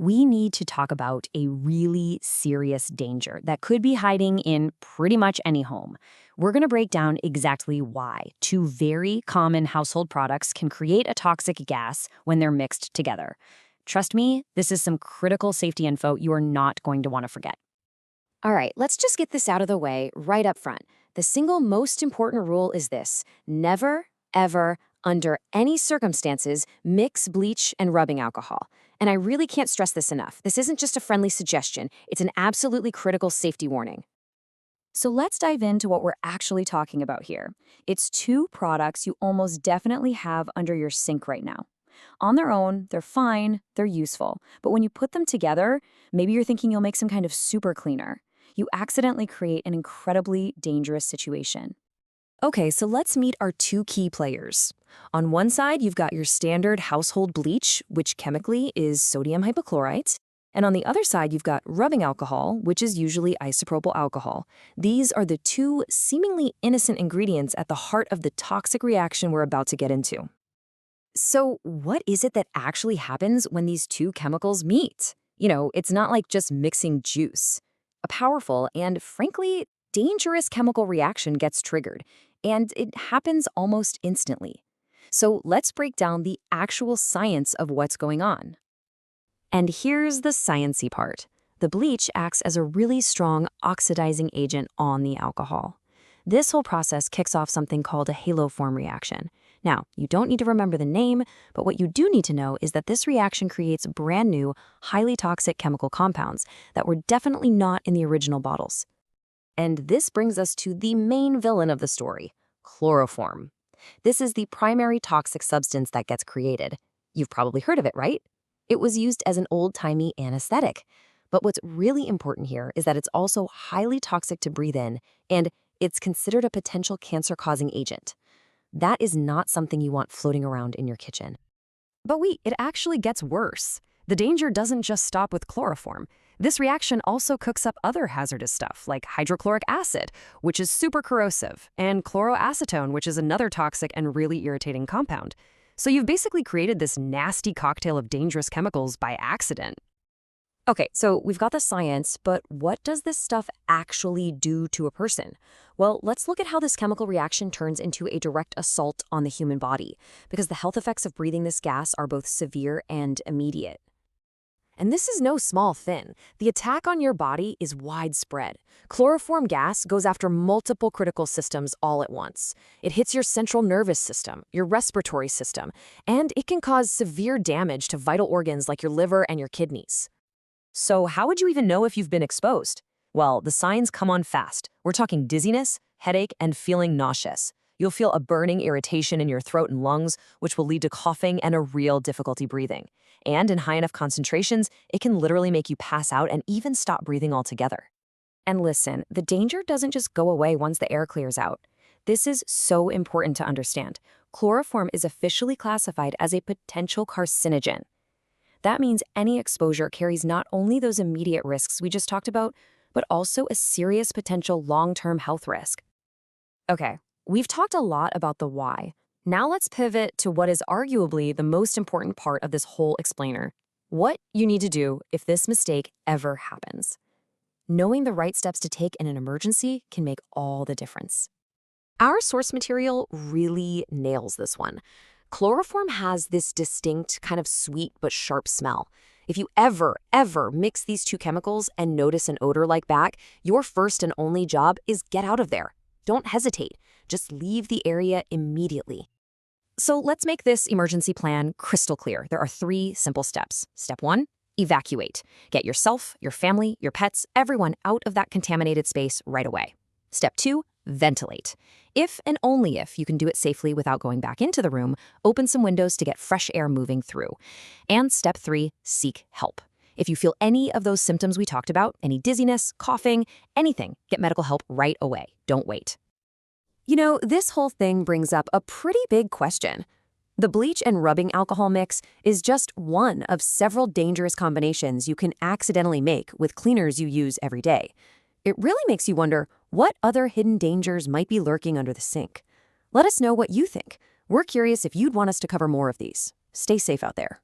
we need to talk about a really serious danger that could be hiding in pretty much any home. We're going to break down exactly why two very common household products can create a toxic gas when they're mixed together. Trust me, this is some critical safety info you are not going to want to forget. All right, let's just get this out of the way right up front. The single most important rule is this: never, ever, under any circumstances, mix bleach and rubbing alcohol. And I really can't stress this enough. This isn't just a friendly suggestion, it's an absolutely critical safety warning. So let's dive into what we're actually talking about here. It's two products you almost definitely have under your sink right now. On their own, they're fine, they're useful. But when you put them together, maybe you're thinking you'll make some kind of super cleaner. You accidentally create an incredibly dangerous situation. Okay, so let's meet our two key players. On one side, you've got your standard household bleach, which chemically is sodium hypochlorite. And on the other side, you've got rubbing alcohol, which is usually isopropyl alcohol. These are the two seemingly innocent ingredients at the heart of the toxic reaction we're about to get into. So what is it that actually happens when these two chemicals meet? It's not like just mixing juice. A powerful and, frankly, dangerous chemical reaction gets triggered, and it happens almost instantly. So let's break down the actual science of what's going on. And here's the sciencey part. The bleach acts as a really strong oxidizing agent on the alcohol. This whole process kicks off something called a haloform reaction. Now, you don't need to remember the name, but what you do need to know is that this reaction creates brand new, highly toxic chemical compounds that were definitely not in the original bottles. And this brings us to the main villain of the story, chloroform. This is the primary toxic substance that gets created. You've probably heard of it, right? It was used as an old-timey anesthetic. But what's really important here is that it's also highly toxic to breathe in, and it's considered a potential cancer-causing agent. That is not something you want floating around in your kitchen. But wait, it actually gets worse. The danger doesn't just stop with chloroform. This reaction also cooks up other hazardous stuff like hydrochloric acid, which is super corrosive, and chloroacetone, which is another toxic and really irritating compound. So you've basically created this nasty cocktail of dangerous chemicals by accident. Okay, so we've got the science, but what does this stuff actually do to a person? Well, let's look at how this chemical reaction turns into a direct assault on the human body, because the health effects of breathing this gas are both severe and immediate. And this is no small thing. The attack on your body is widespread. Chloroform gas goes after multiple critical systems all at once. It hits your central nervous system, your respiratory system, and it can cause severe damage to vital organs like your liver and your kidneys. So how would you even know if you've been exposed? Well, the signs come on fast. We're talking dizziness, headache, and feeling nauseous. You'll feel a burning irritation in your throat and lungs, which will lead to coughing and a real difficulty breathing. And in high enough concentrations, it can literally make you pass out and even stop breathing altogether. And listen, the danger doesn't just go away once the air clears out. This is so important to understand. Chloroform is officially classified as a potential carcinogen. That means any exposure carries not only those immediate risks we just talked about, but also a serious potential long-term health risk. Okay, we've talked a lot about the why. Now let's pivot to what is arguably the most important part of this whole explainer: what you need to do if this mistake ever happens. Knowing the right steps to take in an emergency can make all the difference. Our source material really nails this one. Chloroform has this distinct, kind of sweet but sharp smell. If you ever mix these two chemicals and notice an odor like that, your first and only job is get out of there. Don't hesitate. Just leave the area immediately. So let's make this emergency plan crystal clear. There are 3 simple steps. Step 1, evacuate. Get yourself, your family, your pets, everyone out of that contaminated space right away. Step 2, ventilate. If and only if you can do it safely without going back into the room, open some windows to get fresh air moving through. And step 3, seek help. If you feel any of those symptoms we talked about, any dizziness, coughing, anything, get medical help right away. Don't wait. This whole thing brings up a pretty big question. The bleach and rubbing alcohol mix is just one of several dangerous combinations you can accidentally make with cleaners you use every day. It really makes you wonder what other hidden dangers might be lurking under the sink. Let us know what you think. We're curious if you'd want us to cover more of these. Stay safe out there.